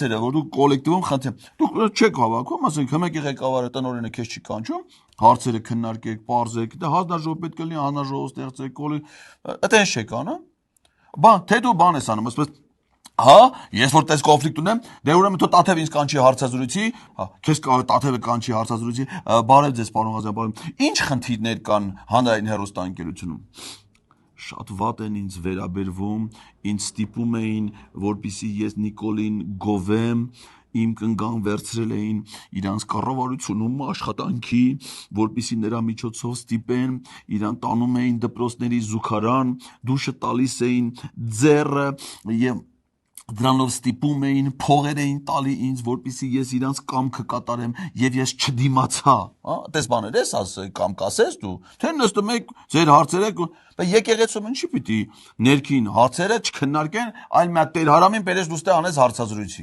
հարցերը, որ դու կոլեկտիվում խնդրեմ, դուք չեք հավաքում, ասենք հմեկի ղեկավարը տնօրենը քեզ չի կանչում, հարցերը քննարկեք, պարզեք, դա հանձնաժողով պետք է լինի, հանձնաժողով ստեղծեք, այդտենց չեք անում։ Թե դու բան ես անում, ասես հա, ես որ տես կոնֆլիկտ ունեմ, դե ուրեմն թո Տաթև ինձ կանչի հարցազրույցի, հա, քեզ Տաթևը կանչի հարցազրույցի, բարև ձեզ պարոն Ղազարյան, ինչ խնդիրներ կան հանրային հեռուստաընկերությունում։ Շատ վատ են ինձ վերաբերվում, ինձ ստիպում էին, որպեսզի ես Նիկոլին գովեմ, իմ կնգան վերցրել էին իրանց կառավարությունում աշխատանքի, որպեսզի նրա միջոցով ստիպեն, իրան տանում էին դպրոցների զուգարան, դուշը տալիս էին ձեռը եւ դրանով ստիպում էին, փողեր էին տալի ինձ, որպեսզի ես իրանց կամքը կատարեմ եւ ես չդիմացա, հա, այդպես բաներ ես ասել կամ կասես դու, թե նստում եք ձեր հարցերը, եկեղեցում ինչի պիտի ներքին հարցերը չքննարկեն, այլ մի հատ Տեր Հարամին բերես դուստե անես հարցազրույցի։